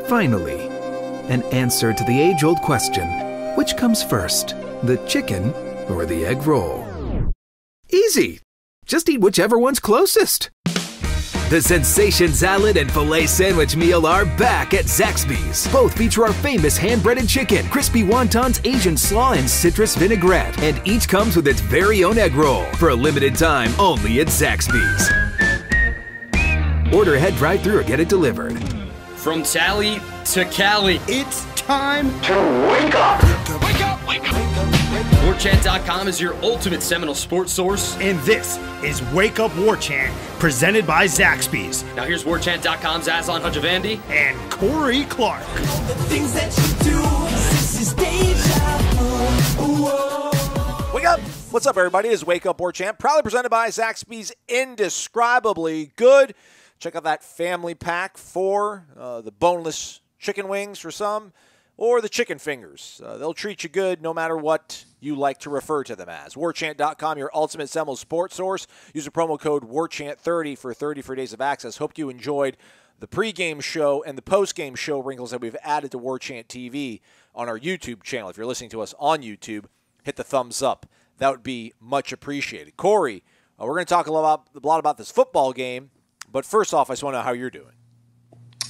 Finally, an answer to the age-old question, which comes first, the chicken or the egg roll? Easy! Just eat whichever one's closest. The Sensation Salad and Filet Sandwich Meal are back at Zaxby's. Both feature our famous hand-breaded chicken, crispy wontons, Asian slaw, and citrus vinaigrette. And each comes with its very own egg roll for a limited time only at Zaxby's. Order ahead drive-thru or get it delivered. From Tally to Cali. It's time to wake up! Wake up! Wake up! Warchant.com is your ultimate Seminole sports source. And this is Wake Up Warchant, presented by Zaxby's. Now here's Warchant.com's Aslan Hajavandi and Corey Clark. The things that you do, this is deja vu. Wake up! What's up, everybody? It is Wake Up Warchant, proudly presented by Zaxby's Indescribably Good. Check out that family pack for the boneless chicken wings for some, or the chicken fingers. They'll treat you good no matter what you like to refer to them as. Warchant.com, your ultimate Seminole sports source. Use the promo code WARCHANT30 for 30 free days of access. Hope you enjoyed the pregame show and the postgame show wrinkles that we've added to Warchant TV on our YouTube channel. If you're listening to us on YouTube, hit the thumbs up. That would be much appreciated. Corey, we're going to talk a lot about this football game, but first off, I just want to know how you're doing.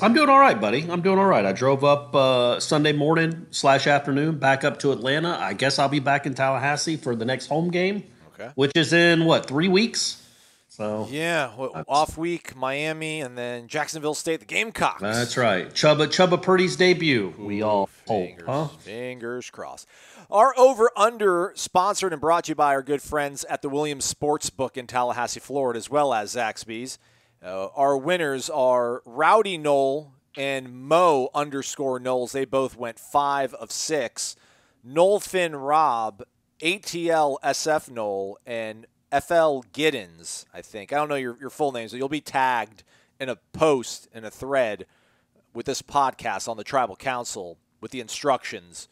I'm doing all right, buddy. I'm doing all right. I drove up Sunday morning / afternoon back up to Atlanta. I guess I'll be back in Tallahassee for the next home game, which is in, 3 weeks? So yeah, off week, Miami, and then Jacksonville State, the Gamecocks. That's right. Chubba Purdy's debut. We all hope. Fingers crossed. Our over-under, sponsored and brought to you by our good friends at the Williams Sportsbook in Tallahassee, Florida, as well as Zaxby's. Our winners are Rowdy Knoll and Mo _Knowles. They both went 5 of 6. Knoll Finn Rob, ATL SF Knoll, and FL Giddens, I think. I don't know your full names. So you'll be tagged in a post, in a thread with this podcast on the Tribal Council with the instructions,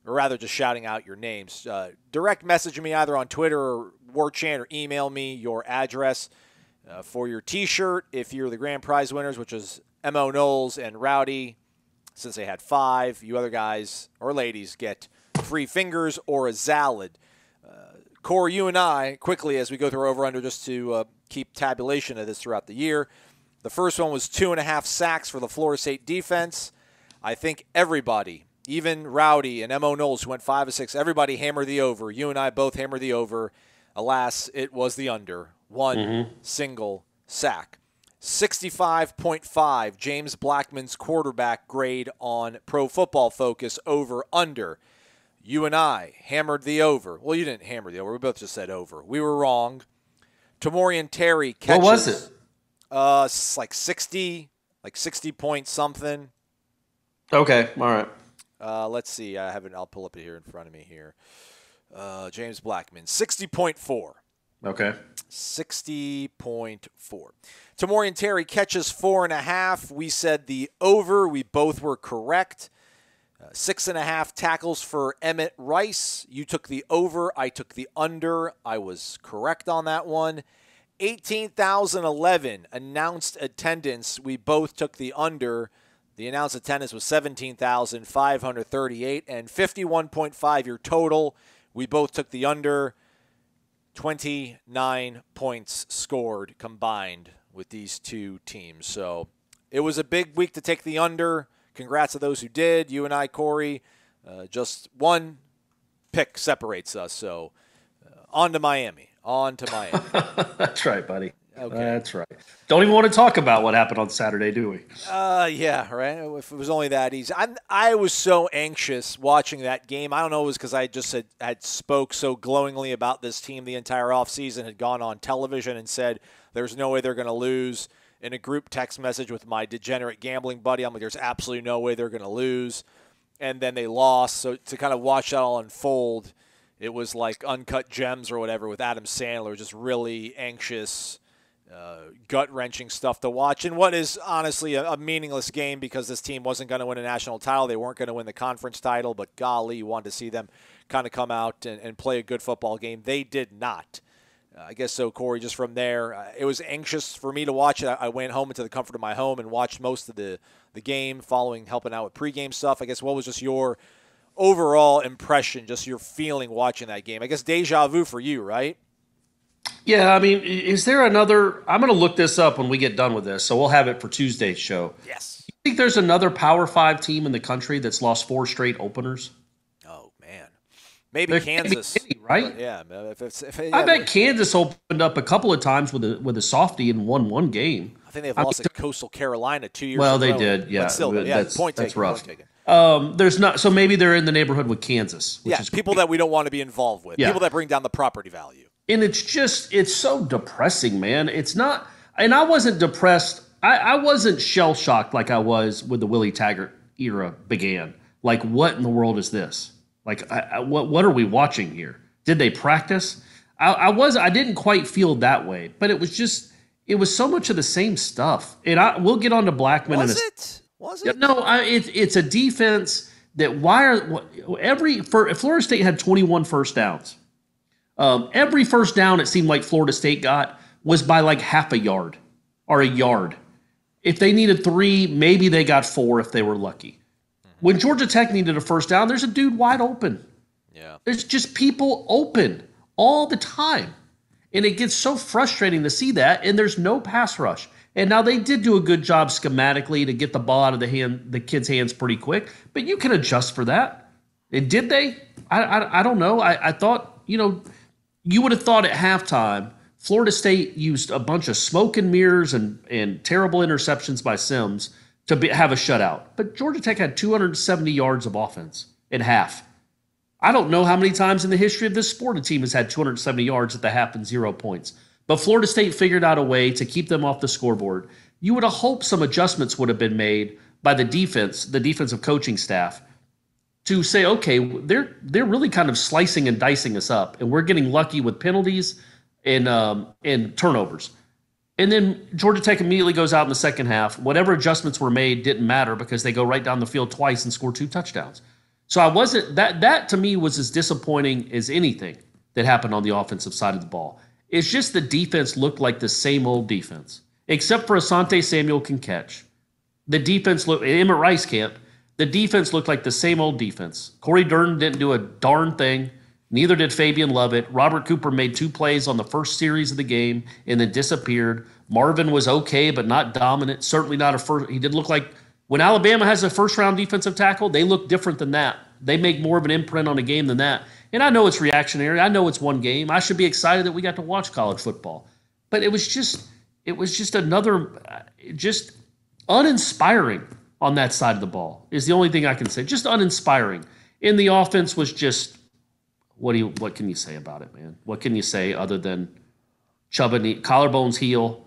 or rather just shouting out your names. Direct message me either on Twitter or Warchant, or email me your address. For your T-shirt, if you're the grand prize winners, which is M.O. Knowles and Rowdy, since they had 5, you other guys or ladies get free fingers or a salad. Corey, you and I, quickly as we go through over-under, just to keep tabulation of this throughout the year. The first one was 2.5 sacks for the Florida State defense. I think everybody, even Rowdy and M.O. Knowles, who went 5 of 6, everybody hammered the over. You and I both hammered the over. Alas, it was the under. One single sack. 65.5, James Blackman's quarterback grade on Pro Football Focus, over under. You and I hammered the over. Well, you didn't hammer the over. We both just said over. We were wrong. Tamorian Terry catches. What was it? Like 60 point something. Okay, all right. Let's see. I'll pull up it here in front of me here. James Blackman, 60.4. Okay. 60.4. Tamorian Terry catches 4.5. We said the over. We both were correct. 6.5 tackles for Emmett Rice. You took the over. I took the under. I was correct on that one. 18,011 announced attendance. We both took the under. The announced attendance was 17,538, and 51.5 your total. We both took the under. 29 points scored combined with these two teams. So it was a big week to take the under. Congrats to those who did. You and I, Corey, just one pick separates us. So on to Miami. That's right, buddy. Okay. That's right. Don't even want to talk about what happened on Saturday, do we? Yeah, right. If it was only that easy. I was so anxious watching that game. I don't know if it was because I just had spoke so glowingly about this team the entire offseason, had gone on television and said there's no way they're going to lose. In a group text message with my degenerate gambling buddy, I'm like, there's absolutely no way they're going to lose. And then they lost. So to kind of watch that all unfold, it was like Uncut Gems or whatever with Adam Sandler, just really anxious, gut-wrenching stuff to watch, and what is honestly a meaningless game because this team wasn't going to win a national title. They weren't going to win the conference title, but golly, you wanted to see them kind of come out and play a good football game. They did not. I guess so, Corey, just from there, it was anxious for me to watch it. I went home into the comfort of my home and watched most of the game, helping out with pregame stuff. I guess what was just your overall impression, just your feeling watching that game? I guess deja vu for you, right? Yeah, I mean, is there another – I'm going to look this up when we get done with this, so we'll have it for Tuesday's show. Yes. You think there's another Power 5 team in the country that's lost 4 straight openers? Oh, man. Maybe Kansas. Any, right? But yeah. I bet Kansas opened up a couple of times with a softie and won one game. I think they've lost at Coastal Carolina 2 years ago. Well, they did, yeah. But still, that's rough. Point taken. There's not – so maybe they're in the neighborhood with Kansas. Which is people that we don't want to be involved with. Yeah. People that bring down the property value. And it's so depressing, man. It's not – and I wasn't depressed. I wasn't shell-shocked like I was when the Willie Taggart era began. Like, what in the world is this? Like, what are we watching here? Did they practice? I didn't quite feel that way, but it was so much of the same stuff. And we'll get on to Blackman. Was it? No, it's a defense that Florida State had 21 first downs. Every first down it seemed like Florida State got was by like half a yard or a yard. If they needed 3, maybe they got 4 if they were lucky. When Georgia Tech needed a first down, there's a dude wide open. Yeah. There's just people open all the time. And it gets so frustrating to see that, and there's no pass rush. And now they did do a good job schematically to get the ball out of the kids' hands pretty quick, but you can adjust for that. And did they? I don't know. I thought, you would have thought at halftime, Florida State used a bunch of smoke and mirrors and terrible interceptions by Sims to have a shutout. But Georgia Tech had 270 yards of offense at half. I don't know how many times in the history of this sport a team has had 270 yards at the half and 0 points. But Florida State figured out a way to keep them off the scoreboard. You would have hoped some adjustments would have been made by the defensive coaching staff, to say, okay, they're really kind of slicing and dicing us up, and we're getting lucky with penalties and turnovers. And then Georgia Tech immediately goes out in the second half. Whatever adjustments were made didn't matter because they go right down the field twice and score 2 touchdowns. So I wasn't that to me was as disappointing as anything that happened on the offensive side of the ball. It's just the defense looked like the same old defense, except for Asante Samuel can catch. The defense looked, Emmett Rice can't. The defense looked like the same old defense. Corey Durden didn't do a darn thing. Neither did Fabian Lovett. Robert Cooper made 2 plays on the first series of the game and then disappeared. Marvin was okay, but not dominant. Certainly not a first. He did look like when Alabama has a first-round defensive tackle, they look different than that. They make more of an imprint on a game than that. And I know it's reactionary. I know it's one game. I should be excited that we got to watch college football. But it was just uninspiring on that side of the ball is the only thing I can say. Just uninspiring. And the offense was just, what can you say about it, man? What can you say other than Chubba, collarbones heal?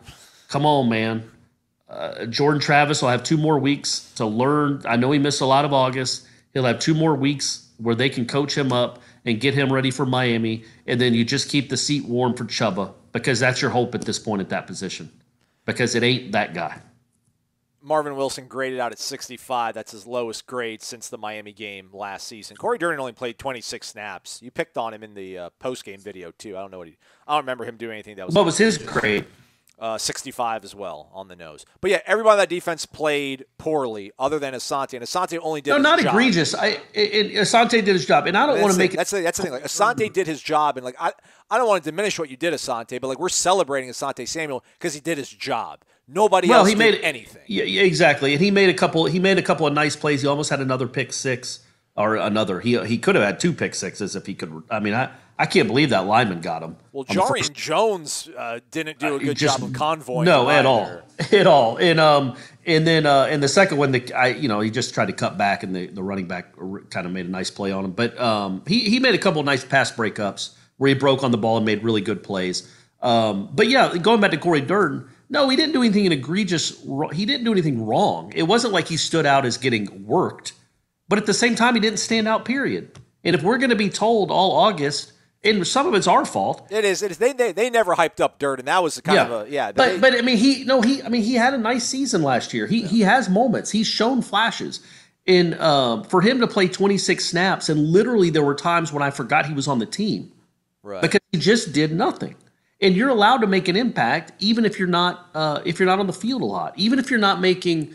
Come on, man. Jordan Travis will have 2 more weeks to learn. I know he missed a lot of August. He'll have 2 more weeks where they can coach him up and get him ready for Miami, and then you just keep the seat warm for Chubba because that's your hope at this point at that position because it ain't that guy. Marvin Wilson graded out at 65. That's his lowest grade since the Miami game last season. Corey Durden only played 26 snaps. You picked on him in the post-game video, too. I don't remember him doing anything that was... What was his grade? 65 as well on the nose. But yeah, everybody on that defense played poorly other than Asante. And Asante only did his job. No, not egregious. Asante did his job. And I don't want to make it... That's the thing. Like, Asante did his job. And like I don't want to diminish what you did, Asante, but like we're celebrating Asante Samuel because he did his job. Nobody else did anything. Yeah, exactly. And he made a couple of nice plays. He almost had another pick six or another. He could have had 2 pick sixes if he could. I mean, I can't believe that lineman got him. Well, Jarian Jones didn't do a good job of convoying. No, at all. And then in the second one, he just tried to cut back, and the running back kind of made a nice play on him. But he made a couple of nice pass breakups where he broke on the ball and made really good plays. But yeah, going back to Corey Durden. No, he didn't do anything egregious. He didn't do anything wrong. It wasn't like he stood out as getting worked. But at the same time, he didn't stand out, period. And if we're going to be told all August, and some of it's our fault. It is. They never hyped up Durden. That was kind of a But I mean, he had a nice season last year. He has moments. He's shown flashes. And for him to play 26 snaps, and literally there were times when I forgot he was on the team. Right. Because he just did nothing. And you're allowed to make an impact even if you're not on the field a lot. Even if you're not making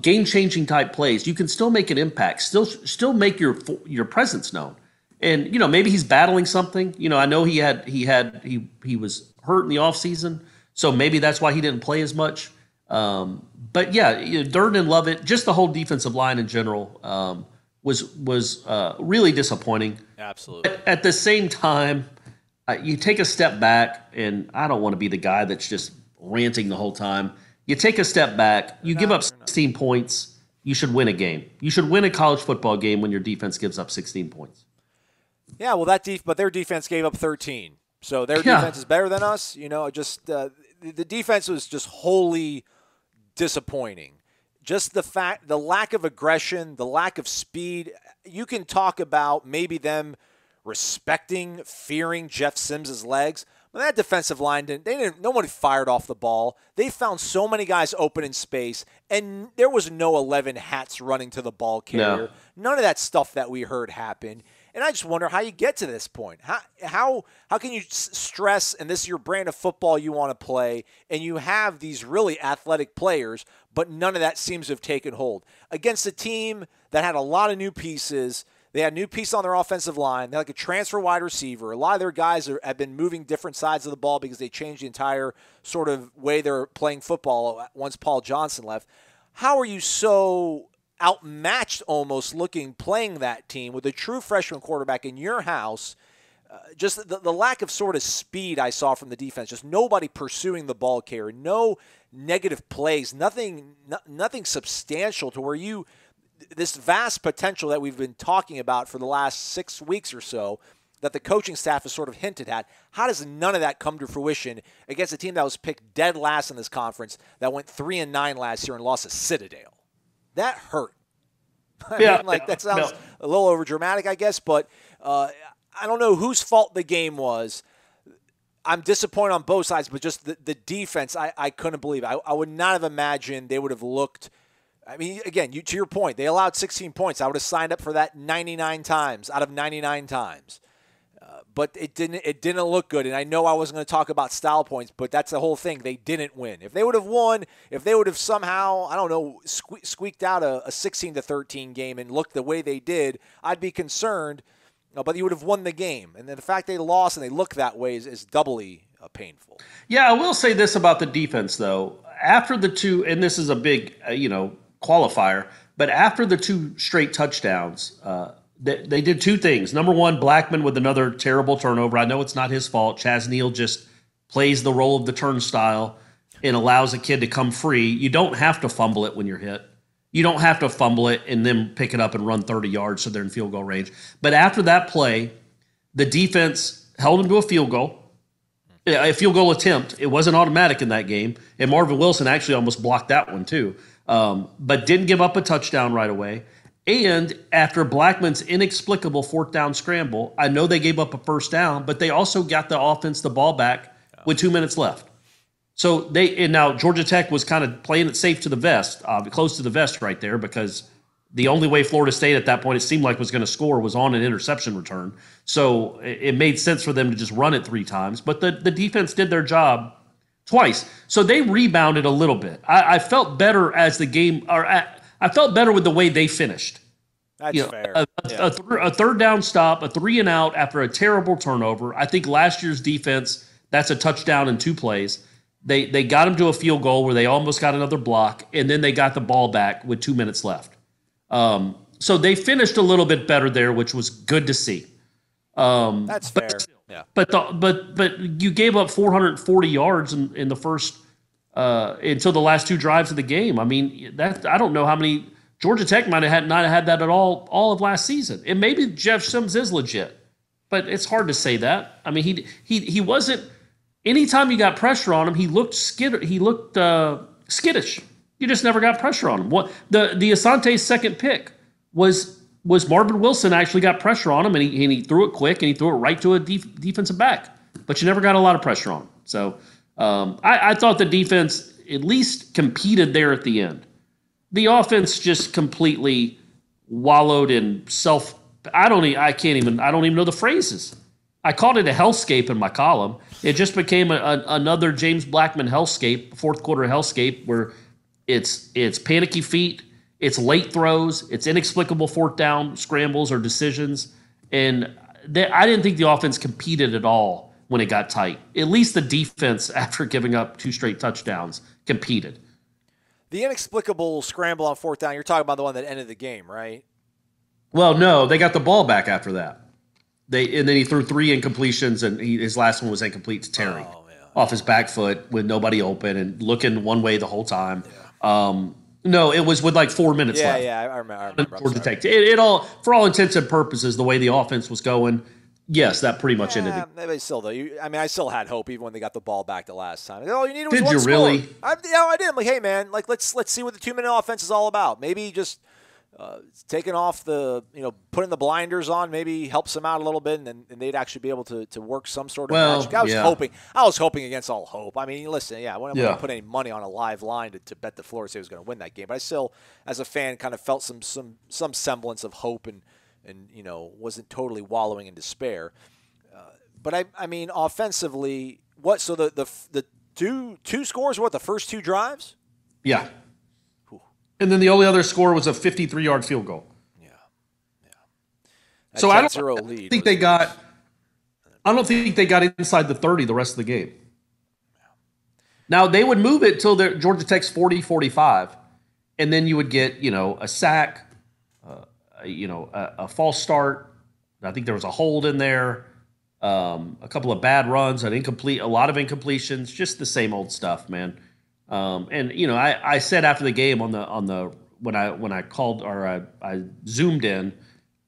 game-changing type plays, you can still make an impact. Still make your presence known. And maybe he's battling something. I know he was hurt in the offseason, so maybe that's why he didn't play as much. But yeah, Durden and Lovett, just the whole defensive line in general, was really disappointing. Absolutely. But at the same time, you take a step back, and I don't want to be the guy that's just ranting the whole time. You take a step back, you give up 16 points, you should win a game. You should win a college football game when your defense gives up 16 points. Yeah, well, but their defense gave up 13. So their defense is better than us. The defense was just wholly disappointing. Just the lack of aggression, the lack of speed. You can talk about maybe them respecting, fearing Jeff Sims' legs. But that defensive line, no one fired off the ball. They found so many guys open in space, and there was no 11 hats running to the ball carrier. No. None of that stuff that we heard happened. And I just wonder how you get to this point. How can you stress, and this is your brand of football you want to play, and you have these really athletic players, but none of that seems to have taken hold. Against a team that had a lot of new pieces. They had a new piece on their offensive line. They're like a transfer wide receiver. A lot of their guys have been moving different sides of the ball because they changed the entire sort of way they're playing football once Paul Johnson left. How are you so outmatched almost playing that team with a true freshman quarterback in your house? Just the lack of sort of speed I saw from the defense. Just nobody pursuing the ball carrier. No negative plays. Nothing substantial to where you – this vast potential that we've been talking about for the last 6 weeks or so that the coaching staff has sort of hinted at, how does none of that come to fruition against a team that was picked dead last in this conference that went 3-9 last year and lost to Citadel? That hurt. That sounds a little overdramatic, I guess, but I don't know whose fault the game was. I'm disappointed on both sides, but just the defense, I couldn't believe it. I would not have imagined they would have looked – I mean, again, to your point, they allowed 16 points. I would have signed up for that 99 times out of 99 times. But it didn't look good. And I know I wasn't going to talk about style points, but that's the whole thing. They didn't win. If they would have won, if they would have somehow, I don't know, squeaked out a 16-13 game and looked the way they did, I'd be concerned. But you would have won the game. And then the fact they lost and they look that way is doubly painful. Yeah, I will say this about the defense, though. After the two, and this is a big, qualifier, but after the two straight touchdowns, they did two things. Number one, Blackman with another terrible turnover. I know it's not his fault. Chaz Neal just plays the role of the turnstile and allows a kid to come free. You don't have to fumble it when you're hit. You don't have to fumble it and then pick it up and run 30 yards so they're in field goal range. But after that play, the defense held him to a field goal attempt. It wasn't automatic in that game, and Marvin Wilson actually almost blocked that one too. But didn't give up a touchdown right away. And after Blackman's inexplicable fourth down scramble, I know they gave up a first down, but they also got the offense the ball back with 2 minutes left. So now Georgia Tech was kind of playing it safe to the vest, close to the vest right there, because the only way Florida State at that point it seemed like was going to score was on an interception return. So it made sense for them to just run it 3 times. But the defense did their job twice. So they rebounded a little bit. I felt better as the game, I felt better with the way they finished. That's fair. A third down stop, a 3-and-out after a terrible turnover. I think last year's defense, that's a touchdown in 2 plays. They got them to a field goal where they almost got another block, and then they got the ball back with 2 minutes left. So they finished a little bit better there, which was good to see. That's fair. Yeah. But you gave up 440 yards in the first until the last 2 drives of the game. I mean, I don't know how many Georgia Tech not have had that at all of last season. And maybe Jeff Sims is legit, but it's hard to say that. I mean, he wasn't. Anytime you got pressure on him, he looked skittish. You just never got pressure on him. The Asante's second pick was Marvin Wilson actually got pressure on him, and he threw it quick, and he threw it right to a defensive back. But you never got a lot of pressure on him. So I thought the defense at least competed there at the end. The offense just completely wallowed in I don't even know the phrases. I called it a hellscape in my column. It just became another James Blackman hellscape, fourth quarter hellscape, where it's panicky feet, it's late throws, it's inexplicable fourth down scrambles or decisions, and I didn't think the offense competed at all when it got tight. At least the defense, after giving up 2 straight touchdowns, competed. The inexplicable scramble on fourth down, you're talking about the one that ended the game, right? Well, no, they got the ball back after that. And then he threw 3 incompletions, and his last one was incomplete to Terry off his back foot with nobody open and looking one way the whole time. Yeah. No, it was with like 4 minutes left. Yeah, I remember. It all, for all intents and purposes, the way the offense was going, yes, that pretty much ended it. Maybe still, though. I still had hope even when they got the ball back the last time. All you needed was one score. Did you really? I did. I'm like, hey, man, like let's see what the 2-minute offense is all about. Maybe just taking off putting the blinders on maybe helps them out a little bit, and they'd actually be able to work some sort of magic. I was hoping against all hope. I mean, listen, I wasn't going to put any money on a live line to bet the Florida State was going to win that game, but I still, as a fan, kind of felt some semblance of hope and wasn't totally wallowing in despair. But I mean, offensively, what? So the two scores, what, the first 2 drives? Yeah. And then the only other score was a 53-yard field goal. Yeah. So I don't think they got inside the 30 the rest of the game. Yeah. Now, they would move it till Georgia Tech's 40-45, and then you would get, a sack, a false start. I think there was a hold in there, a couple of bad runs, a lot of incompletions, just the same old stuff, man. I said after the game when I called or I zoomed in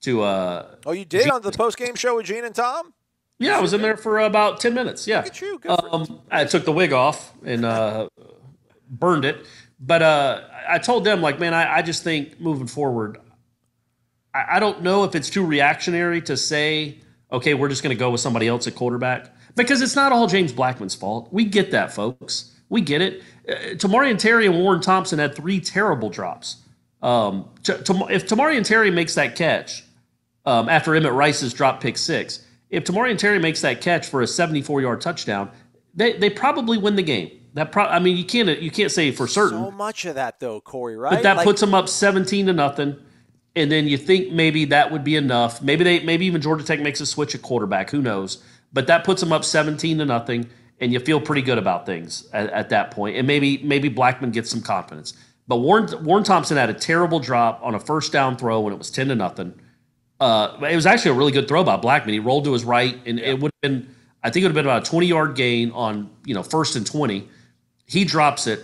to Oh, you did on the post game show with Gene and Tom? Yeah, I was in there for about 10 minutes. Yeah. Look at you. Good for you. I took the wig off and burned it, but I told them, like, man, I just think moving forward, I don't know if it's too reactionary to say, okay, we're just going to go with somebody else at quarterback, because it's not all James Blackman's fault. We get that, folks. We get it. Tamarian Terry and Warren Thompson had 3 terrible drops. If Tamarian Terry makes that catch after Emmett Rice's drop pick 6, if Tamarian Terry makes that catch for a 74-yard touchdown, they probably win the game. You can't say for certain. So much of that though, Corey, right? But that puts them up 17-0, and then you think maybe that would be enough. Maybe even Georgia Tech makes a switch at quarterback. Who knows? But that puts them up 17-0. And you feel pretty good about things at that point. And maybe Blackman gets some confidence. But Warren Thompson had a terrible drop on a first down throw when it was 10-0. It was actually a really good throw by Blackman. He rolled to his right, and it would have been, I think it would have been about a 20-yard gain on 1st and 20. He drops it,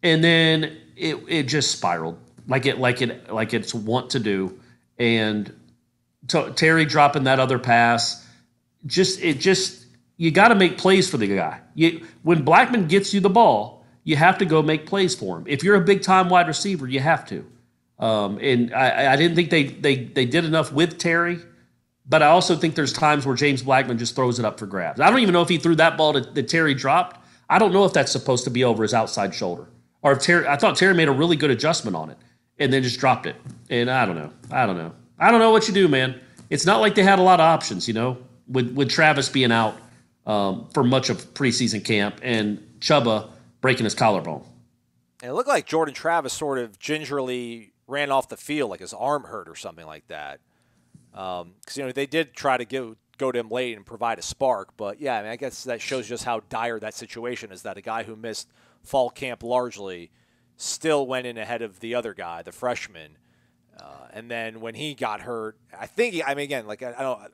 and then it just spiraled like it's want to do. And Terry dropping that other pass, you got to make plays for the guy. When Blackman gets you the ball, you have to go make plays for him. If you're a big-time wide receiver, you have to. And I didn't think they did enough with Terry, but I also think there's times where James Blackman just throws it up for grabs. I don't even know if he threw that ball that Terry dropped. I don't know if that's supposed to be over his outside shoulder. Or if I thought Terry made a really good adjustment on it and then just dropped it. And I don't know. I don't know what you do, man. It's not like they had a lot of options, with Travis being out for much of preseason camp and Chubba breaking his collarbone. And it looked like Jordan Travis sort of gingerly ran off the field, like his arm hurt or something like that. Because they did try to go to him late and provide a spark, but yeah, I guess that shows just how dire that situation is. That a guy who missed fall camp largely still went in ahead of the other guy, the freshman. And then when he got hurt, I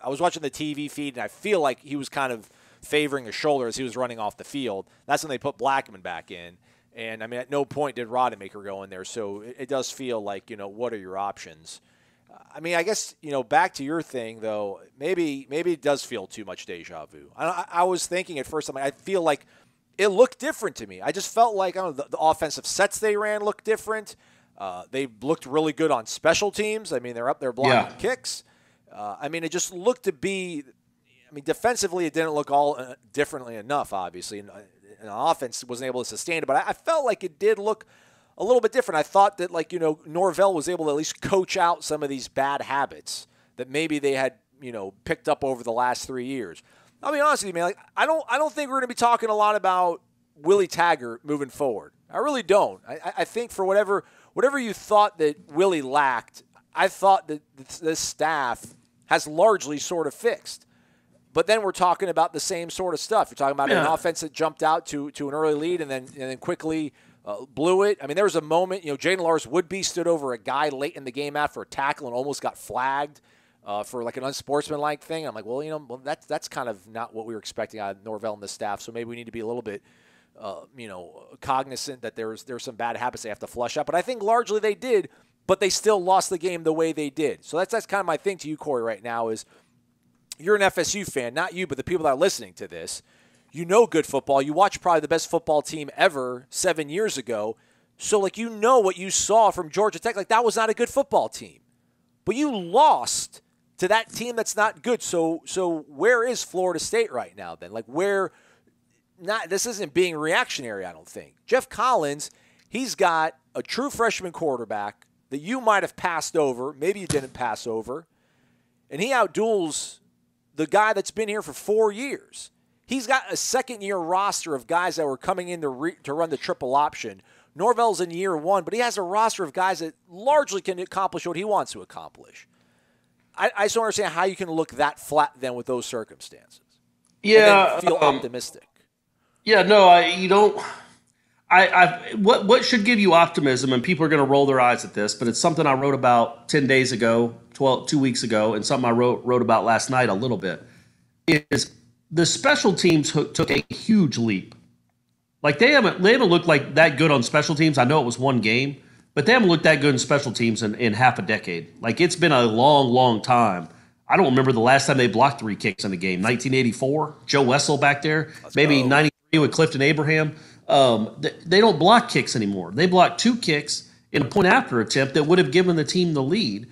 was watching the TV feed and I feel like he was kind of favoring his shoulder as he was running off the field. That's when they put Blackman back in. And, at no point did Rodemaker go in there. So it does feel like, what are your options? I guess, back to your thing, though, maybe it does feel too much deja vu. I was thinking at first, I feel like it looked different to me. I just felt like, the offensive sets they ran looked different. They looked really good on special teams. They're up there blocking kicks. It just looked to be – defensively, it didn't look all differently enough, obviously. And offense wasn't able to sustain it. But I felt like it did look a little bit different. I thought that, Norvell was able to at least coach out some of these bad habits that maybe they had picked up over the last 3 years. I'll be honest with you, man. Like, I don't think we're going to be talking a lot about Willie Taggart moving forward. I really don't. I think for whatever you thought that Willie lacked, I thought that this staff has largely sort of fixed. But then we're talking about the same sort of stuff. You're talking about an offense that jumped out to an early lead and then quickly blew it. I mean, there was a moment, Jaden Lars Woodby stood over a guy late in the game after a tackle and almost got flagged for like an unsportsmanlike thing. I'm like, well, that's kind of not what we were expecting out of Norvell and the staff. So maybe we need to be a little bit, cognizant that there's some bad habits they have to flush out. But I think largely they did, but they still lost the game the way they did. So that's kind of my thing to you, Corey, right now is you're an FSU fan, not you, but the people that are listening to this. You know good football. You watched probably the best football team ever 7 years ago. So, what you saw from Georgia Tech. Like, that was not a good football team. But you lost to that team that's not good. So where is Florida State right now then? Like, this isn't being reactionary, I don't think. Jeff Collins, he's got a true freshman quarterback that you might have passed over. Maybe you didn't pass over. And he outduels the guy that's been here for 4 years. He's got a second-year roster of guys that were coming in to run the triple option. Norvell's in year one, but he has a roster of guys that largely can accomplish what he wants to accomplish. I just don't understand how you can look that flat then with those circumstances. Yeah, and then feel optimistic. Yeah, no, you don't. What should give you optimism, and people are going to roll their eyes at this, but it's something I wrote about 10 days ago, 2 weeks ago, and something I wrote about last night a little bit, is the special teams took a huge leap. Like, they haven't looked like that good on special teams. I know it was one game, but they haven't looked that good in special teams in half a decade. Like, it's been a long, long time. I don't remember the last time they blocked 3 kicks in a game. 1984, Joe Wessel back there. Maybe 93 with Clifton Abraham. They don't block kicks anymore. They block 2 kicks in a point-after attempt that would have given the team the lead.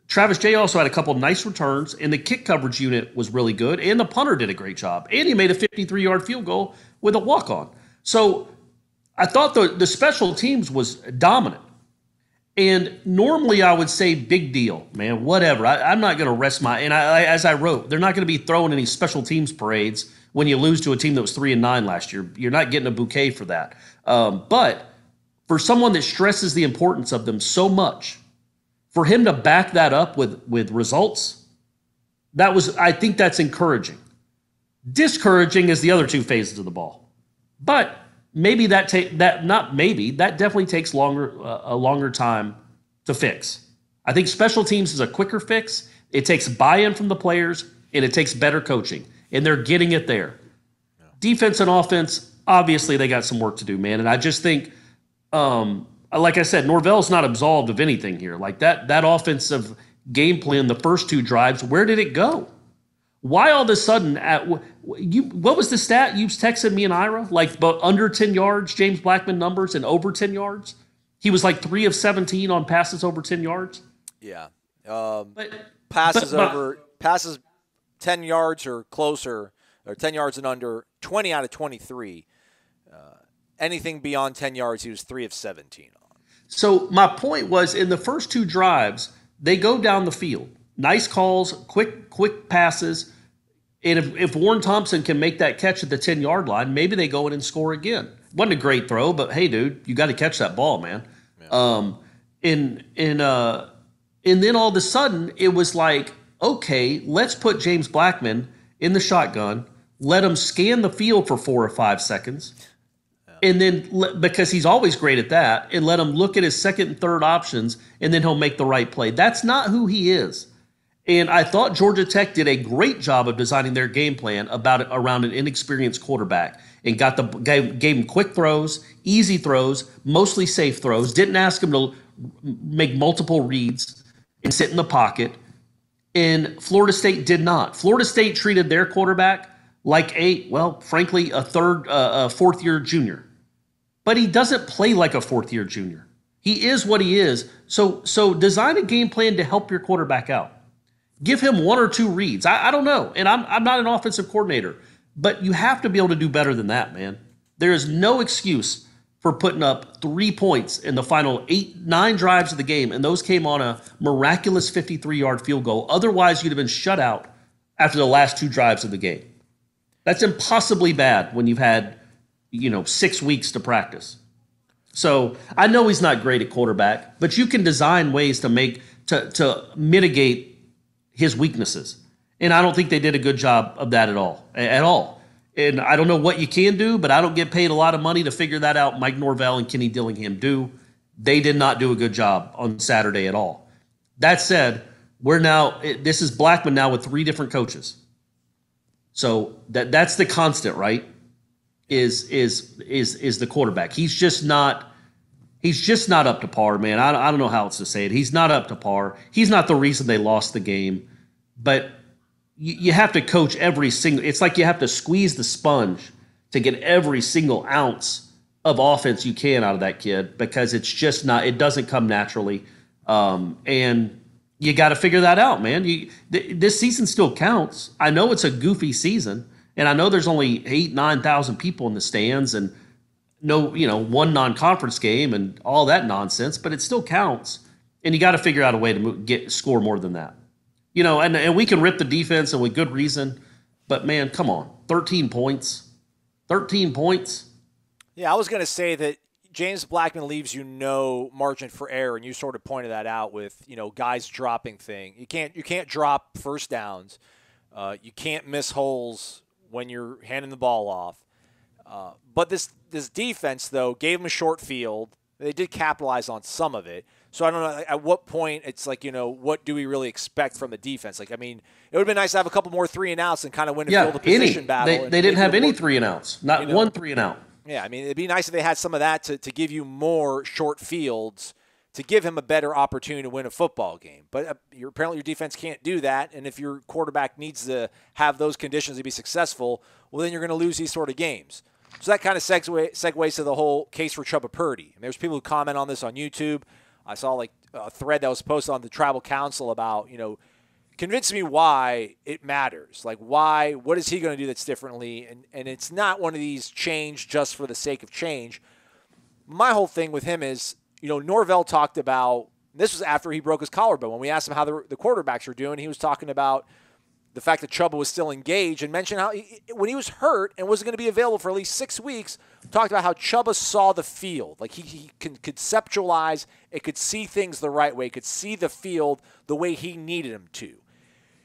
Travis Jay also had a couple of nice returns, and the kick coverage unit was really good, and the punter did a great job. And he made a 53-yard field goal with a walk-on. So I thought the special teams was dominant. And normally I would say big deal, man, whatever. I'm not going to rest as I wrote, they're not going to be throwing any special teams parades when you lose to a team that was 3-9 last year. You're not getting a bouquet for that. But for someone that stresses the importance of them so much, for him to back that up with results, I think that's encouraging. Discouraging is the other 2 phases of the ball. But maybe that definitely takes a longer time to fix. I think special teams is a quicker fix. It takes buy-in from the players, and it takes better coaching, and they're getting it there. Yeah. Defense and offense, obviously they got some work to do, man. And I just think, like I said, Norvell's not absolved of anything here. Like that offensive game plan, the first 2 drives, where did it go? Why all of a sudden, what was the stat you texted me and Ira? Like, but under 10 yards, James Blackman numbers, and over 10 yards? He was like 3 of 17 on passes over 10 yards? Yeah. Passes 10 yards or closer, or 10 yards and under, 20 out of 23. Anything beyond 10 yards, he was 3 of 17 on. So my point was, in the first 2 drives, they go down the field. Nice calls, quick passes. And if Warren Thompson can make that catch at the 10-yard line, maybe they go in and score again. Wasn't a great throw, but hey, dude, you got to catch that ball, man. Yeah. And then all of a sudden, it was like, okay, let's put James Blackman in the shotgun, let him scan the field for 4 or 5 seconds, and then, because he's always great at that, and let him look at his second and third options, and then he'll make the right play. That's not who he is. And I thought Georgia Tech did a great job of designing their game plan around an inexperienced quarterback, and gave him quick throws, easy throws, mostly safe throws, didn't ask him to make multiple reads and sit in the pocket. And Florida State did not. Florida State treated their quarterback like a fourth-year junior. But he doesn't play like a fourth-year junior. He is what he is. So design a game plan to help your quarterback out. Give him 1 or 2 reads. I don't know. And I'm not an offensive coordinator. But you have to be able to do better than that, man. There is no excuse for putting up 3 points in the final 9 drives of the game, and those came on a miraculous 53-yard field goal. Otherwise, you'd have been shut out after the last 2 drives of the game. That's impossibly bad when you've had, 6 weeks to practice. So I know he's not great at quarterback, but you can design ways to mitigate his weaknesses. And I don't think they did a good job of that at all. And I don't know what you can do, but I don't get paid a lot of money to figure that out. Mike Norvell and Kenny Dillingham do. They did not do a good job on Saturday at all. That said, this is Blackman now with 3 different coaches. So that's the constant, right? Is the quarterback. He's just not up to par, man. I don't know how else to say it. He's not up to par. He's not the reason they lost the game. But you have to coach every single – it's like you have to squeeze the sponge to get every single ounce of offense you can out of that kid, because it's just not – it doesn't come naturally. And you got to figure that out, man. This season still counts. I know it's a goofy season, and I know there's only 8,000-9,000 people in the stands and no, one non-conference game and all that nonsense, but it still counts. And you got to figure out a way to score more than that. And we can rip the defense, and with good reason, but man, come on, 13 points. 13 points. Yeah, I was going to say that James Blackman leaves you no margin for error, and you sort of pointed that out with, guys dropping thing. You can't drop first downs. You can't miss holes when you're handing the ball off. But this defense, though, gave them a short field. They did capitalize on some of it. So I don't know at what point it's like, what do we really expect from the defense? Like, I mean, it would have been nice to have a couple more 3-and-outs and kind of win and field the position battle. They didn't have any 3-and-outs, not one 3-and-out. Yeah, I mean, it'd be nice if they had some of that to give you more short fields to give him a better opportunity to win a football game. But apparently your defense can't do that, and if your quarterback needs to have those conditions to be successful, well, then you're going to lose these sort of games. So that kind of segues to the whole case for Chubba Purdy. And there's people who comment on this on YouTube. I saw like a thread that was posted on the Tribal Council about, convince me why it matters. Like, what is he going to do that's differently? And it's not one of these change just for the sake of change. My whole thing with him is, Norvell talked about, this was after he broke his collarbone. When we asked him how the quarterbacks were doing, he was talking about the fact that Chubba was still engaged and mentioned how when he was hurt and wasn't going to be available for at least 6 weeks, talked about how Chubba saw the field. Like he can conceptualize, it could see things the right way, could see the field the way he needed him to.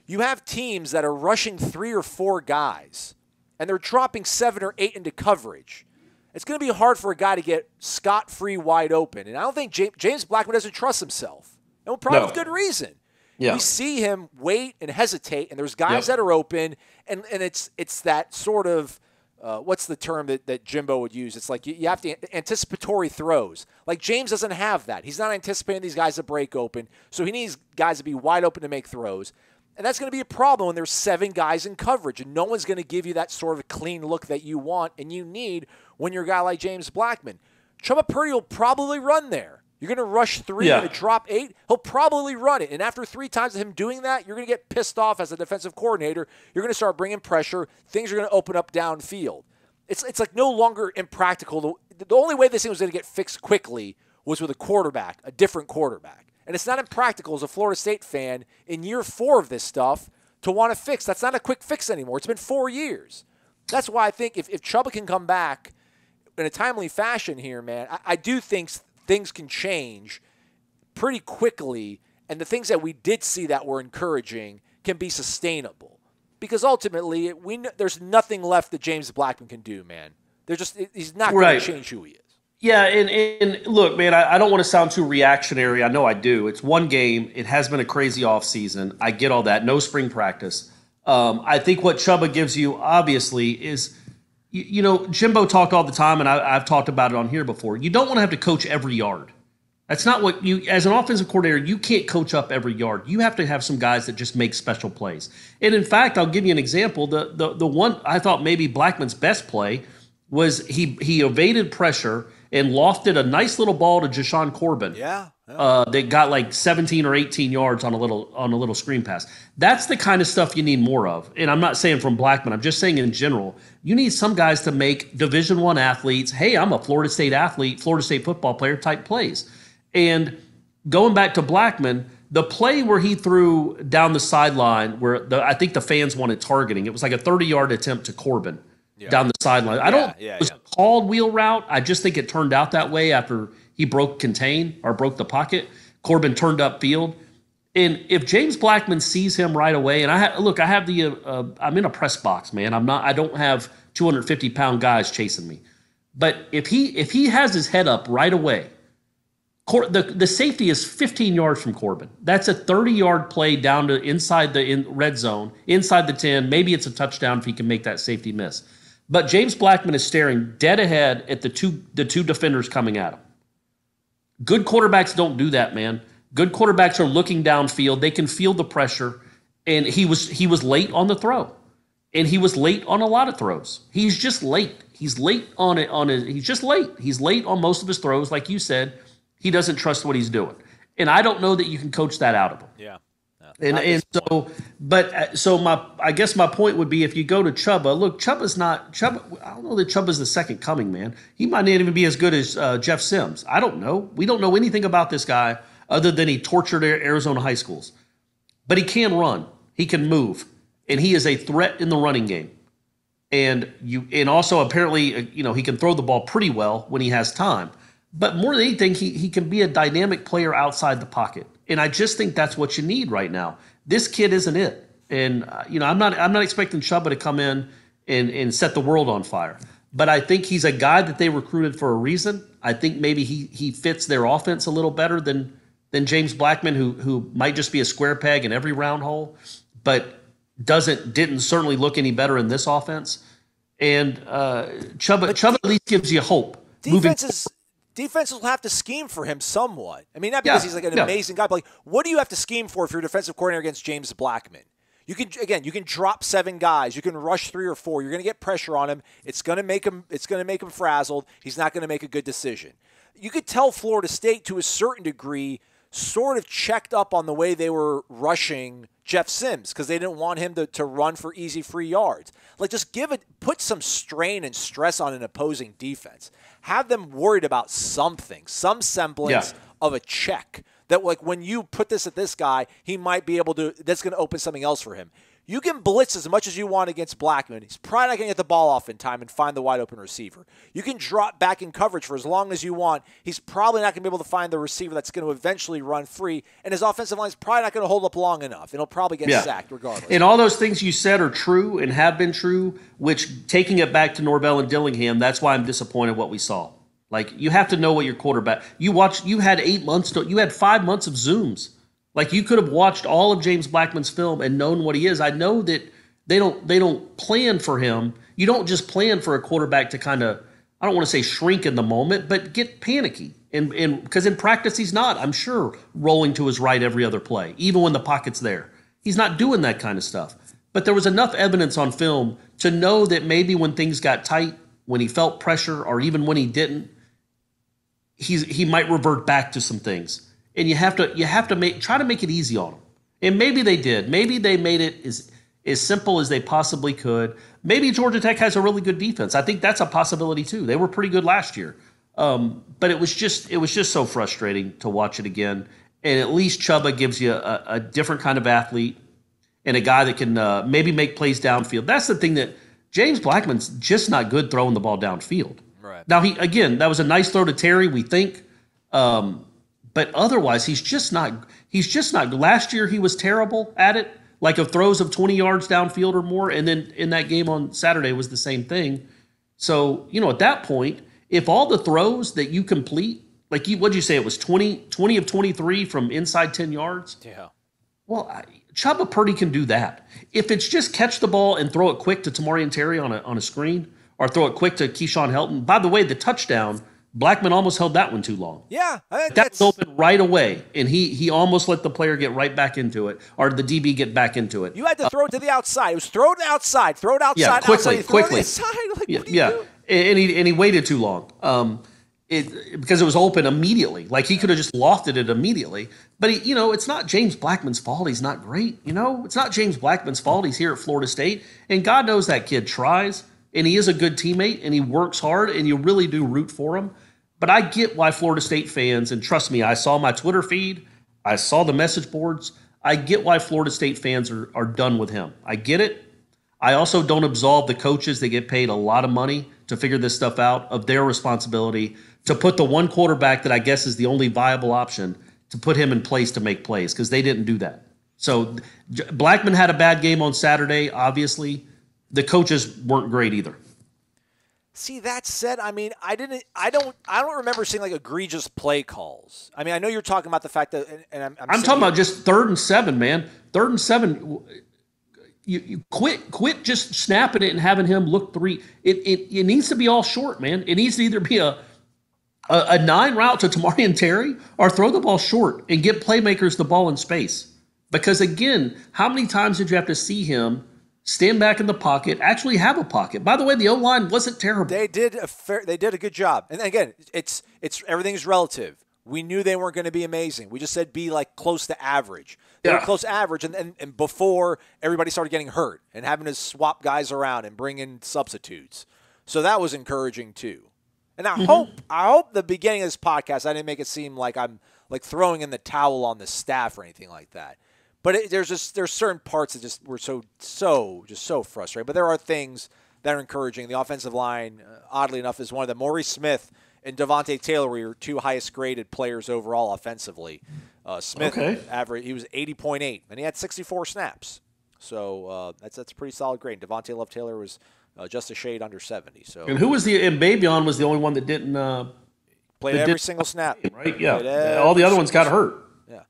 You have teams that are rushing 3 or 4 guys, and they're dropping 7 or 8 into coverage. It's going to be hard for a guy to get scot-free wide open. And I don't think James Blackman doesn't trust himself. And probably with good reason. Yeah. We see him wait and hesitate, and there's guys that are open, and it's that sort of what's the term that Jimbo would use? It's like you have to anticipatory throws. Like James doesn't have that. He's not anticipating these guys to break open, so he needs guys to be wide open to make throws. And that's going to be a problem when there's 7 guys in coverage, and no one's going to give you that sort of clean look that you want and you need when you're a guy like James Blackman. Chubba Purdy will probably run there. You're going to rush 3 and drop 8. He'll probably run it. And after 3 times of him doing that, you're going to get pissed off as a defensive coordinator. You're going to start bringing pressure. Things are going to open up downfield. It's like no longer impractical. The only way this thing was going to get fixed quickly was with a different quarterback. And it's not impractical as a Florida State fan in year 4 of this stuff to want to fix. That's not a quick fix anymore. It's been 4 years. That's why I think if Chubba can come back in a timely fashion here, man, I do think things can change pretty quickly, and the things that we did see that were encouraging can be sustainable. Because ultimately, there's nothing left that James Blackman can do, man. He's not going to change who he is. Yeah, and look, man, I don't want to sound too reactionary. I know I do. It's one game. It has been a crazy offseason. I get all that. No spring practice. I think what Chubba gives you, obviously, is, Jimbo talked all the time, and I've talked about it on here before. You don't want to have to coach every yard. That's not what as an offensive coordinator, you can't coach up every yard. You have to have some guys that just make special plays. And in fact, I'll give you an example. The one I thought maybe Blackman's best play was he evaded pressure and lofted a nice little ball to Jashawn Corbin. That got like 17 or 18 yards on a little screen pass. That's the kind of stuff you need more of. And I'm not saying from Blackman. I'm just saying in general, you need some guys to make Division I athletes, hey, I'm a Florida State athlete, Florida State football player type plays. And going back to Blackman, The play where he threw down the sideline, where I think the fans wanted targeting, it was like a 30-yard attempt to Corbin down the sideline. I don't think it was called wheel route. I just think it turned out that way after he broke the pocket. Corbin turned up field. And if James Blackman sees him right away, and I'm in a press box, man. I don't have 250-pound guys chasing me. But if he has his head up right away, the safety is 15 yards from Corbin. That's a 30-yard play down to inside the red zone, inside the 10. Maybe it's a touchdown if he can make that safety miss. But James Blackman is staring dead ahead at the two defenders coming at him. Good quarterbacks don't do that, man. Good quarterbacks are looking downfield. They can feel the pressure, and he was late on the throw, and he was late on a lot of throws. He's just late. He's late he's just late. He's late on most of his throws, like you said. He doesn't trust what he's doing, and I don't know that you can coach that out of him. Yeah. I guess my point would be if you go to Chubba, look, Chubba. I don't know that Chubba's the second coming, man. He might not even be as good as Jeff Sims. I don't know. We don't know anything about this guy other than he tortured Arizona high schools. But he can run. He can move, and he is a threat in the running game. And also apparently, he can throw the ball pretty well when he has time. But more than anything, he can be a dynamic player outside the pocket. And I just think that's what you need right now. This kid isn't it. And I'm not expecting Chubba to come in and set the world on fire. But I think he's a guy that they recruited for a reason. I think maybe he fits their offense a little better than James Blackman, who might just be a square peg in every round hole, but didn't certainly look any better in this offense. And Chubba at least gives you hope. Defenses will have to scheme for him somewhat. I mean, not because he's like an amazing guy, but like, what do you have to scheme for if you're a defensive coordinator against James Blackman? You can drop 7 guys. You can rush 3 or 4. You're going to get pressure on him. It's going to make him frazzled. He's not going to make a good decision. You could tell Florida State to a certain degree sort of checked up on the way they were rushing Jeff Sims because they didn't want him to run for easy free yards. Like, just put some strain and stress on an opposing defense. Have them worried about something, some semblance of a check that, like, when you put this at this guy, he might be able to, that's going to open something else for him. You can blitz as much as you want against Blackman. He's probably not going to get the ball off in time and find the wide open receiver. You can drop back in coverage for as long as you want. He's probably not going to be able to find the receiver that's going to eventually run free, and his offensive line is probably not going to hold up long enough, and he'll probably get sacked regardless. And all those things you said are true and have been true, which, taking it back to Norvell and Dillingham, that's why I'm disappointed what we saw. Like, you have to know what your quarterback – you had 5 months of Zooms. Like, you could have watched all of James Blackman's film and known what he is. I know that they don't plan for him. You don't just plan for a quarterback to kind of, I don't want to say shrink in the moment, but get panicky. And because in practice he's not, I'm sure, rolling to his right every other play, even when the pocket's there. He's not doing that kind of stuff. But there was enough evidence on film to know that maybe when things got tight, when he felt pressure, or even when he didn't, he might revert back to some things. And you have to try to make it easy on them. And maybe they did. Maybe they made it as simple as they possibly could. Maybe Georgia Tech has a really good defense. I think that's a possibility too. They were pretty good last year. But it was just so frustrating to watch it again. And at least Chubba gives you a different kind of athlete and a guy that can maybe make plays downfield. That's the thing, that James Blackman's just not good throwing the ball downfield. Right. Now, that was a nice throw to Terry, we think. But otherwise, he's just not. Last year, he was terrible at it, like of throws of 20 yards downfield or more. And then in that game on Saturday was the same thing. So, at that point, if all the throws that you complete, like what'd you say? It was 20 of 23 from inside 10 yards? Yeah. Well, Chubba Purdy can do that. If it's just catch the ball and throw it quick to Tamarian Terry on a screen, or throw it quick to Keyshawn Helton. By the way, the touchdown, Blackman almost held that one too long. Yeah. That was open right away, and he almost let the player get right back into it, or the DB get back into it. You had to throw it to the outside. It was throw it outside. Yeah, quickly. Throw it inside. Like, what do you do? And he waited too long. Because it was open immediately. Like, he could have just lofted it immediately. But, it's not James Blackman's fault he's not great. It's not James Blackman's fault he's here at Florida State. And God knows that kid tries, and he is a good teammate, and he works hard, and you really do root for him. But I get why Florida State fans, and trust me, I saw my Twitter feed. I saw the message boards. I get why Florida State fans are done with him. I get it. I also don't absolve the coaches that get paid a lot of money to figure this stuff out of their responsibility to put the one quarterback that I guess is the only viable option to put him in place to make plays, because they didn't do that. So Blackman had a bad game on Saturday, obviously. The coaches weren't great either. See, that said, I mean, I don't remember seeing like egregious play calls. I mean, I know you're talking about the fact that, and I'm talking about just 3rd and 7, man. 3rd and 7. You quit just snapping it and having him look 3. It needs to be all short, man. It needs to either be a 9 route to Tamari and Terry or throw the ball short and get playmakers the ball in space. Because again, how many times did you have to see him stand back in the pocket, actually have a pocket? By the way, the O-line wasn't terrible. They did a good job. And again, it's everything's relative. We knew they weren't going to be amazing. We just said be like close to average. They were close to average, and before everybody started getting hurt and having to swap guys around and bring in substitutes. So that was encouraging too. And I hope the beginning of this podcast, I didn't make it seem like I'm like throwing in the towel on the staff or anything like that. But there's certain parts that just were so frustrating. But there are things that are encouraging. The offensive line, oddly enough, is one of them. Maurice Smith and Devontae Taylor were your 2 highest graded players overall offensively. Smith, he was 80.8, and he had 64 snaps. So that's a pretty solid grade. Devontae Love Taylor was just a shade under 70. So, and who was and Babion was the only one that didn't played every single snap, right? Yeah, all the other ones got hurt. Yeah,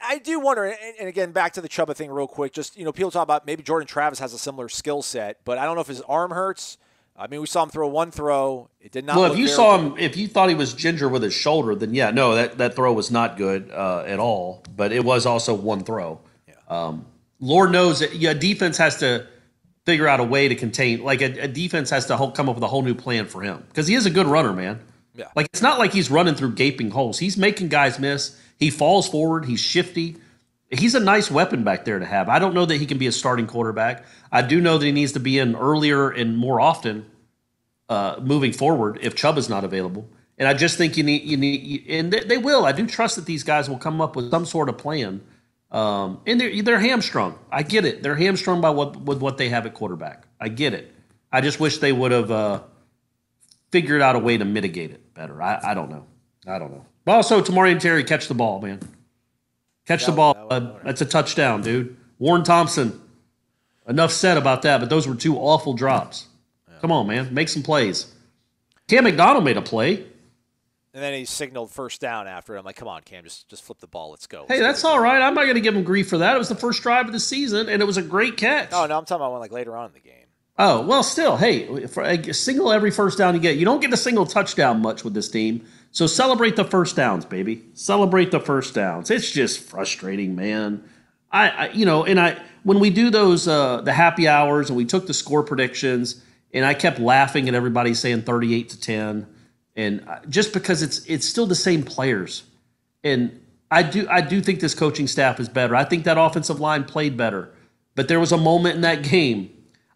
I do wonder, and again, back to the Chubba thing real quick. Just people talk about maybe Jordan Travis has a similar skill set, but I don't know if his arm hurts. I mean, we saw him throw one throw. It did not. Well, if you thought he was ginger with his shoulder, then yeah, no, that throw was not good at all. But it was also one throw. Yeah. Lord knows that defense has to figure out a way to contain. Like a defense has to come up with a whole new plan for him, because he is a good runner, man. Yeah. Like it's not like he's running through gaping holes. He's making guys miss. He falls forward. He's shifty. He's a nice weapon back there to have. I don't know that he can be a starting quarterback. I do know that he needs to be in earlier and more often moving forward if Chubba's not available. And I just think you need, and they will. I do trust that these guys will come up with some sort of plan. And they're hamstrung. I get it. They're hamstrung by what they have at quarterback. I get it. I just wish they would have figured out a way to mitigate it better. I don't know. But also, Tamari and Terry, catch the ball, man. Catch the ball. That's a touchdown, dude. Warren Thompson. Enough said about that, but those were 2 awful drops. Yeah. Come on, man. Make some plays. Cam McDonald made a play. And then he signaled first down after it. I'm like, come on, Cam, just flip the ball. Let's go. Hey, that's all right. I'm not going to give him grief for that. It was the first drive of the season, and it was a great catch. Oh, no, I'm talking about one like later on in the game. Oh, well, still, hey, for a single every first down you get. You don't get a single touchdown much with this team. So celebrate the first downs, baby. Celebrate the first downs. It's just frustrating, man. When we do those the happy hours and we took the score predictions, and I kept laughing at everybody saying 38-10, and just because it's still the same players, and I do think this coaching staff is better. I think that offensive line played better, but there was a moment in that game.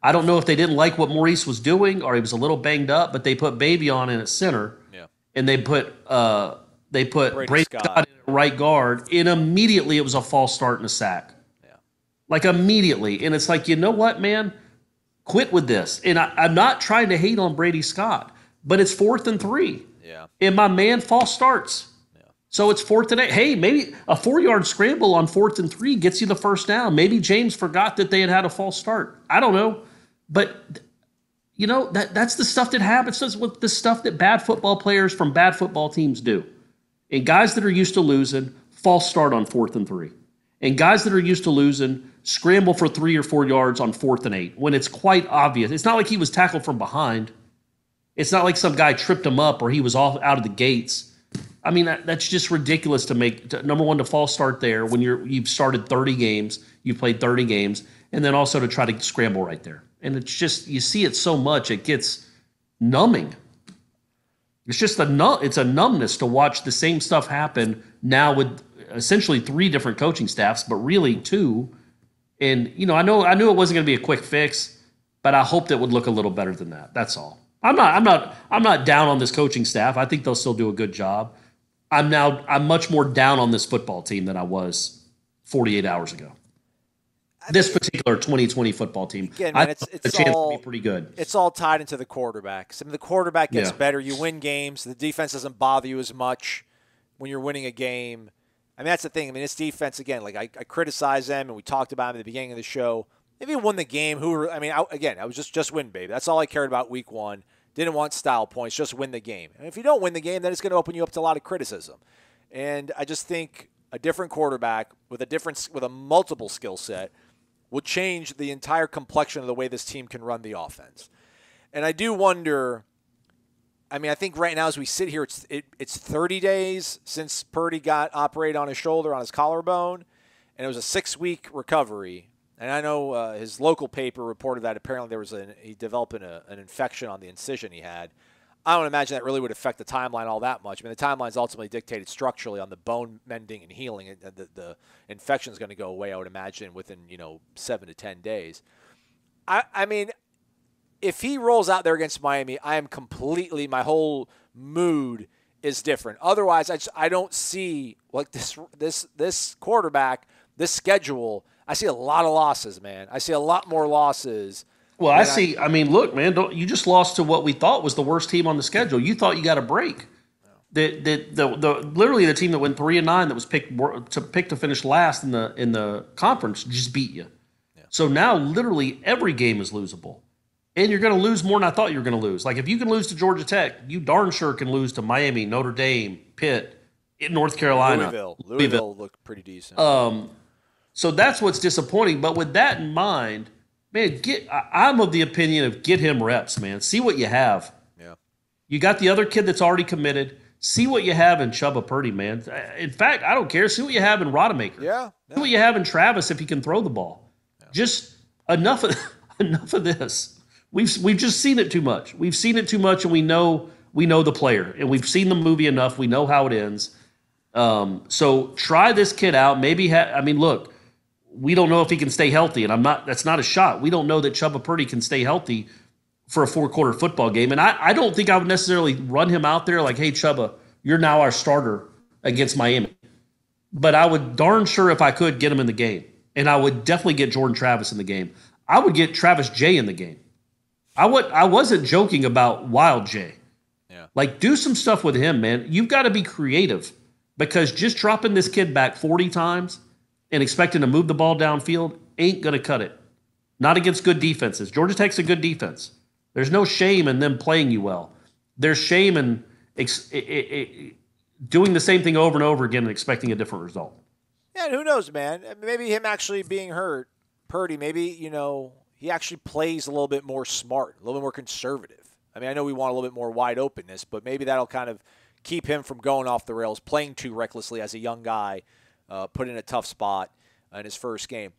I don't know if they didn't like what Maurice was doing or he was a little banged up, but they put Babion in at center. Yeah. And they put Brady Scott in at right guard, and immediately it was a false start and a sack. Yeah. Like immediately. And it's like, you know what, man? Quit with this. And I'm not trying to hate on Brady Scott, but it's 4th and 3. Yeah. And my man false starts. Yeah. So it's 4th and 8. Hey, maybe a 4-yard scramble on 4th and 3 gets you the first down. Maybe James forgot that they had a false start. I don't know. But that's the stuff that happens. That's what the stuff that bad football players from bad football teams do. And guys that are used to losing, false start on 4th and 3. And guys that are used to losing, scramble for 3 or 4 yards on 4th and 8 when it's quite obvious. It's not like he was tackled from behind. It's not like some guy tripped him up or he was off out of the gates. I mean, that's just ridiculous to make. Number one, to false start there when you've started 30 games, you've played 30 games, and then also to try to scramble right there. And it's just, you see it so much, it gets numbing. It's just it's a numbness to watch the same stuff happen now with essentially 3 different coaching staffs, but really 2. And I knew it wasn't going to be a quick fix, but I hoped it would look a little better than that. That's all. I'm not down on this coaching staff. I think they'll still do a good job. I'm much more down on this football team than I was 48 hours ago. This particular 2020 football team, again, man, it's a chance to be pretty good. It's all tied into the quarterbacks. I mean, the quarterback gets better. You win games. The defense doesn't bother you as much when you're winning a game. I mean, that's the thing. I mean, this defense, again, like I criticize them, and we talked about them at the beginning of the show. If you won the game, I was just win, baby. That's all I cared about week one. Didn't want style points, just win the game. And if you don't win the game, then it's going to open you up to a lot of criticism. And I just think a different quarterback with a multiple skill set will change the entire complexion of the way this team can run the offense. And I do wonder, I mean, I think right now as we sit here, it's 30 days since Purdy got operated on his shoulder, on his collarbone, and it was a 6-week recovery. And I know his local paper reported that apparently he developed an infection on the incision he had. I don't imagine that really would affect the timeline all that much. I mean, the timeline is ultimately dictated structurally on the bone mending and healing. The infection is going to go away, I would imagine, within 7 to 10 days. I mean, if he rolls out there against Miami, my whole mood is different. Otherwise, I don't see like this quarterback, this schedule. I see a lot of losses, man. I see a lot more losses. Well, I mean, look, man, you just lost to what we thought was the worst team on the schedule. You thought you got a break. Literally the team that went 3-9 that was picked to finish last in the conference just beat you. Yeah. So now literally every game is losable. And you're going to lose more than I thought you were going to lose. Like if you can lose to Georgia Tech, you darn sure can lose to Miami, Notre Dame, Pitt, North Carolina. Louisville looked pretty decent. So that's what's disappointing. But with that in mind, man, I'm of the opinion of get him reps, man. See what you have. Yeah. You got the other kid that's already committed. See what you have in Chubba Purdy, man. In fact, I don't care. See what you have in Rodemaker. Yeah. See what you have in Travis if he can throw the ball. Yeah. Just enough of this. We've just seen it too much. We've seen it too much, and we know the player, and we've seen the movie enough. We know how it ends. So try this kid out. Maybe look. We don't know if he can stay healthy, and that's not a shot. We don't know that Chubba Purdy can stay healthy for a 4-quarter football game. And I don't think I would necessarily run him out there like, hey, Chubba, you're now our starter against Miami. But I would darn sure if I could get him in the game. And I would definitely get Jordan Travis in the game. I would get Travis J in the game. I wasn't joking about Wild J. Yeah. Like, do some stuff with him, man. You've got to be creative because just dropping this kid back 40 times and expecting to move the ball downfield ain't going to cut it. Not against good defenses. Georgia Tech's a good defense. There's no shame in them playing you well. There's shame in doing the same thing over and over again and expecting a different result. Yeah, and who knows, man? Maybe him actually being hurt, Purdy, maybe, he actually plays a little bit more smart, a little bit more conservative. I mean, I know we want a little bit more wide openness, but maybe that'll kind of keep him from going off the rails, playing too recklessly as a young guy, put in a tough spot in his first game.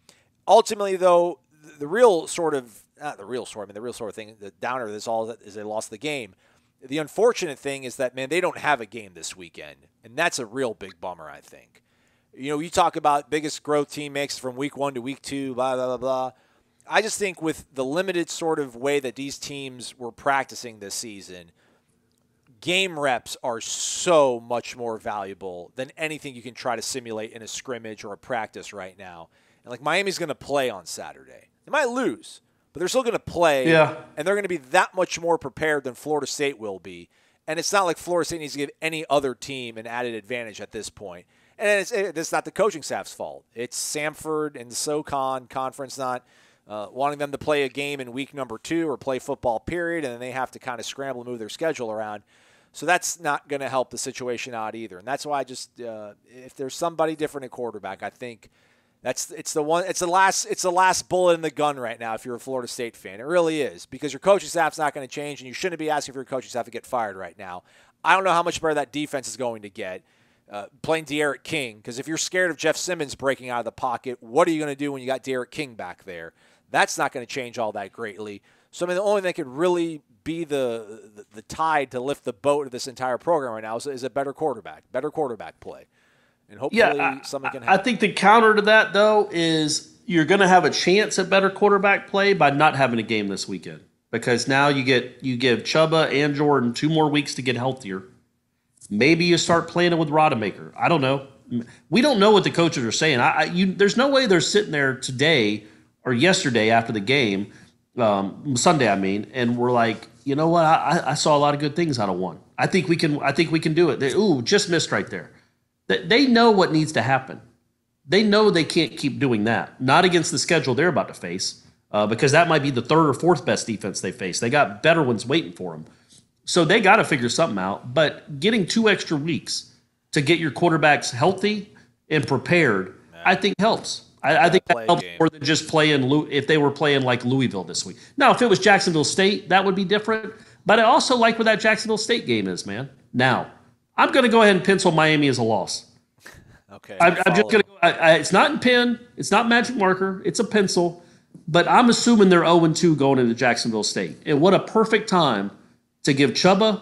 Ultimately, though, the real sort of thing, the downer of this all is they lost the game. The unfortunate thing is that, man, they don't have a game this weekend, and that's a real big bummer, I think. You talk about biggest growth team makes from week 1 to week 2, blah, blah, blah, blah. I just think with the limited sort of way that these teams were practicing this season, game reps are so much more valuable than anything you can try to simulate in a scrimmage or a practice right now. And like Miami's going to play on Saturday. They might lose, but they're still going to play. Yeah. And they're going to be that much more prepared than Florida State will be. And it's not like Florida State needs to give any other team an added advantage at this point. And it's not the coaching staff's fault. It's Samford and the SoCon conference not wanting them to play a game in week number 2 or play football, period, and then they have to kind of scramble and move their schedule around. So that's not going to help the situation out either. And that's why I just if there's somebody different at quarterback, I think it's the last bullet in the gun right now if you're a Florida State fan. It really is, because your coaching staff's not going to change, and you shouldn't be asking for your coaching staff to get fired right now. I don't know how much better that defense is going to get playing De'Aaron King, because if you're scared of Jeff Simmons breaking out of the pocket, what are you going to do when you got De'Aaron King back there? That's not going to change all that greatly. So, I mean, the only thing that could really be the tide to lift the boat of this entire program right now is a better quarterback play. And hopefully something can happen. I think the counter to that, though, is you're going to have a chance at better quarterback play by not having a game this weekend. Because now you give Chubba and Jordan 2 more weeks to get healthier. Maybe you start playing it with Rodemaker. I don't know. We don't know what the coaches are saying. There's no way they're sitting there today or yesterday after the game, Sunday, I mean, and we're like, you know what? I saw a lot of good things out of one. I think we can do it. Just missed right there. They know what needs to happen. They know they can't keep doing that. Not against the schedule they're about to face, because that might be the third or fourth best defense they face. They got better ones waiting for them. So they got to figure something out. But getting 2 extra weeks to get your quarterbacks healthy and prepared, I think helps. I think that helps more than just playing if they were playing like Louisville this week. Now, if it was Jacksonville State, that would be different. But I also like where that Jacksonville State game is, man. Now, I'm going to go ahead and pencil Miami as a loss. Okay. I'm just going to go. It's not in pen. It's not magic marker. It's a pencil. But I'm assuming they're 0-2 going into Jacksonville State. And what a perfect time to give Chubba,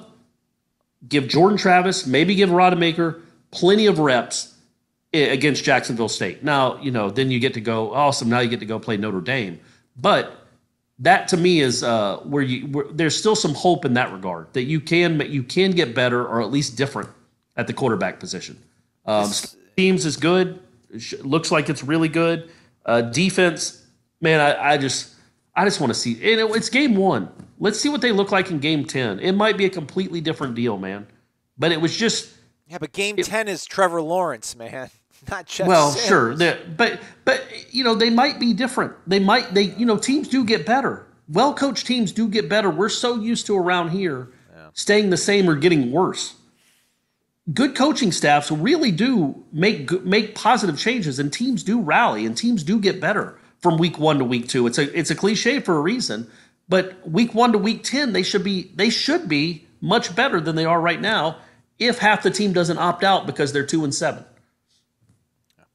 give Jordan Travis, maybe give Rodemaker plenty of reps against Jacksonville State. Now, then you get to go, awesome, now you get to go play Notre Dame. But that to me is where there's still some hope in that regard, that you can get better or at least different at the quarterback position. Teams is good. Looks like it's really good. Defense, man, I just want to see. And it's game 1. Let's see what they look like in game 10. It might be a completely different deal, man. But it was just. Yeah, but game 10 is Trevor Lawrence, man. Not Jeff Well, Sims. sure. But they might be different. Teams do get better. Well-coached teams do get better. We're so used to around here staying the same or getting worse. Good coaching staffs really do make positive changes, and teams do rally, and teams do get better from week 1 to week 2. It's a cliche for a reason, but week 1 to week 10 they should be much better than they are right now if half the team doesn't opt out because they're 2-7.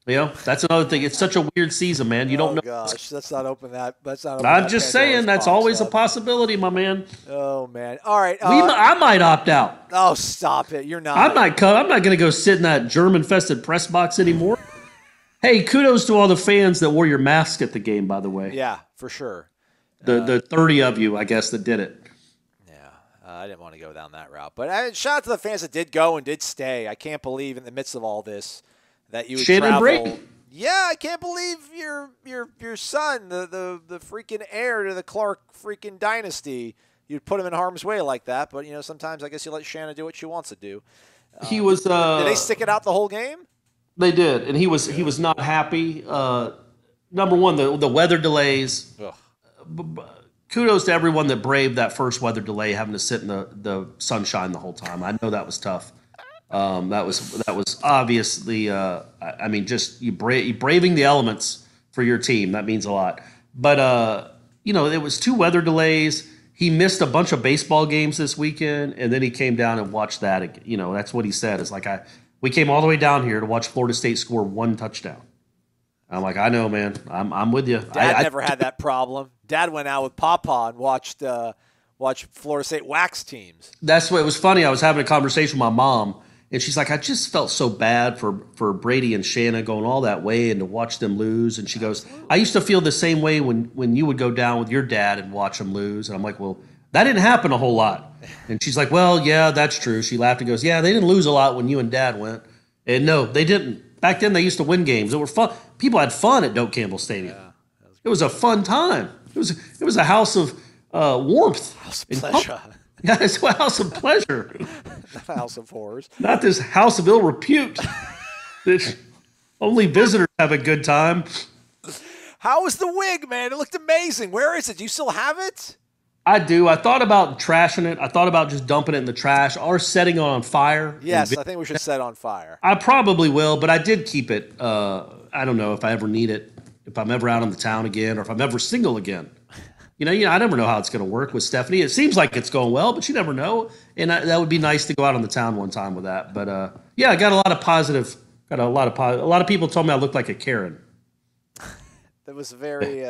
That's another thing. It's such a weird season, man. You don't know. Oh gosh, let's not open that. I'm just saying that's always a possibility, my man. Oh man. All right. I might opt out. Oh, stop it. You're not. I'm not going to go sit in that germ-infested press box anymore. Hey, kudos to all the fans that wore your mask at the game, by the way. Yeah, for sure. The 30 of you, I guess, that did it. Yeah, I didn't want to go down that route. But shout out to the fans that did go and did stay. I can't believe in the midst of all this that you would Shannon travel. Brady. Yeah, I can't believe your son, the freaking heir to the Clark freaking dynasty, you'd put him in harm's way like that. But, sometimes I guess you let Shannon do what she wants to do. He was. Did they stick it out the whole game? They did, and he was not happy. Number one, the weather delays. Kudos to everyone that braved that first weather delay, having to sit in the sunshine the whole time. I know that was tough. That was obviously. Just you braving the elements for your team. That means a lot. But it was 2 weather delays. He missed a bunch of baseball games this weekend, and then he came down and watched that. That's what he said. It's like we came all the way down here to watch Florida State score 1 touchdown. I'm like, I know, man. I'm with you. Dad never had that problem. Dad went out with Papa and watched Florida State wax teams. That's what it was funny. I was having a conversation with my mom, and she's like, I just felt so bad for Brady and Shanna going all that way and to watch them lose. And she goes, I used to feel the same way when you would go down with your dad and watch them lose. And I'm like, well, that didn't happen a whole lot. And she's like, well, yeah, that's true. She laughed and goes, yeah, they didn't lose a lot when you and Dad went. And no, they didn't. Back then, they used to win games. It were fun. People had fun at Doak Campbell Stadium. Yeah, it was a fun time. It was a house of warmth. House of pleasure. Yeah, it's a house of pleasure. Not a house of horrors. Not this house of ill repute. Only visitors have a good time. How was the wig, man? It looked amazing. Where is it? Do you still have it? I do. I thought about trashing it. I thought about just dumping it in the trash or setting it on fire. Yes, I think we should set it on fire. I probably will, but I did keep it. I don't know if I ever need it, if I'm ever out on the town again, or if I'm ever single again. I never know how it's going to work with Stephanie. It seems like it's going well, but you never know. And that would be nice to go out on the town one time with that. But I got a lot of positive. A lot of people told me I looked like a Karen. That was very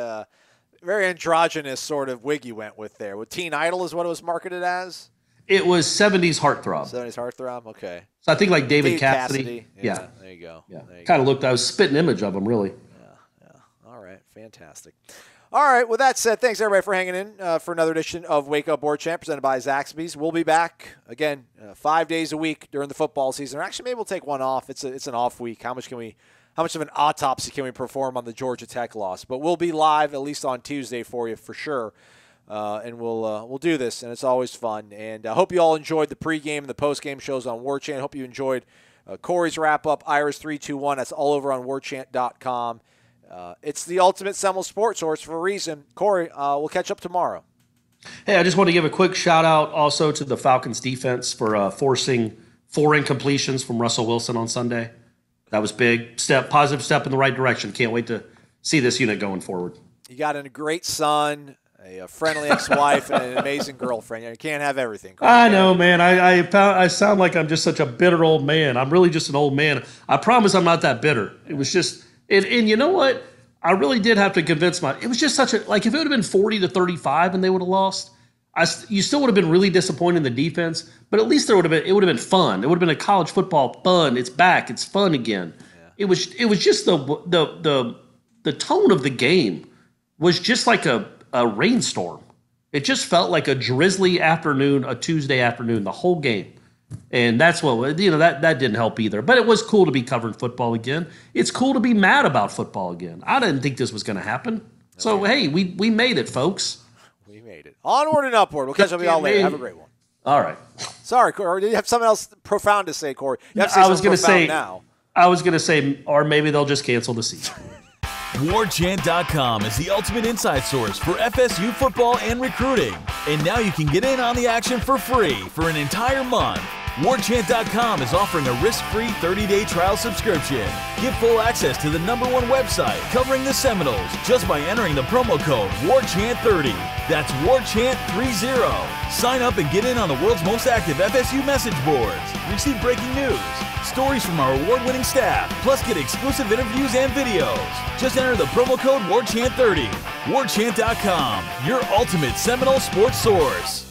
androgynous sort of wig you went with there. With Teen Idol is what it was marketed as? It was 70s heartthrob. 70s heartthrob? Okay. So I think like David Cassidy. Yeah. There you go. Yeah. Kind of looked, I was spitting image of him, really. Yeah. All right. Fantastic. All right, with that said, thanks everybody for hanging in for another edition of Wake Up Warchant presented by Zaxby's. We'll be back, again, 5 days a week during the football season. Or actually, maybe we'll take one off. It's an off week. How much of an autopsy can we perform on the Georgia Tech loss? But we'll be live at least on Tuesday for you for sure. And we'll do this, and it's always fun. And I hope you all enjoyed the pregame and the postgame shows on Warchant. I hope you enjoyed Corey's wrap-up, Ira's 3-2-1. That's all over on warchant.com. It's the ultimate Seminole sports source for a reason. Corey, we'll catch up tomorrow. Hey, I just want to give a quick shout-out also to the Falcons defense for forcing 4 incompletions from Russell Wilson on Sunday. That was big. Positive step in the right direction. Can't wait to see this unit going forward. You got a great son, a friendly ex-wife, and an amazing girlfriend. You can't have everything. I know, man. I sound like I'm just such a bitter old man. I'm really just an old man. I promise I'm not that bitter. It was just, and you know what? I really did have to convince it was just such a, like if it would have been 40-35 and they would have lost, you still would have been really disappointed in the defense, but at least it would have been fun. It would have been a college football fun. It's back. It's fun again. Yeah. It was just the tone of the game was just like a rainstorm. It just felt like a drizzly afternoon, a Tuesday afternoon, the whole game. And that's what, that didn't help either. But it was cool to be covering football again. It's cool to be mad about football again. I didn't think this was going to happen. So, hey, we made it, folks. We made it. Onward and upward. We'll catch up with y'all later. Have a great one. All right. Sorry, Corey. Or did you have something else profound to say, Corey? I was going to say, or maybe they'll just cancel the season. WarChant.com is the ultimate inside source for FSU football and recruiting. And now you can get in on the action for free for an entire month. WarChant.com is offering a risk-free 30-day trial subscription. Get full access to the #1 website covering the Seminoles just by entering the promo code WarChant30. That's WarChant30. Sign up and get in on the world's most active FSU message boards. Receive breaking news, stories from our award-winning staff, plus get exclusive interviews and videos. Just enter the promo code WarChant30. WarChant.com, your ultimate Seminole sports source.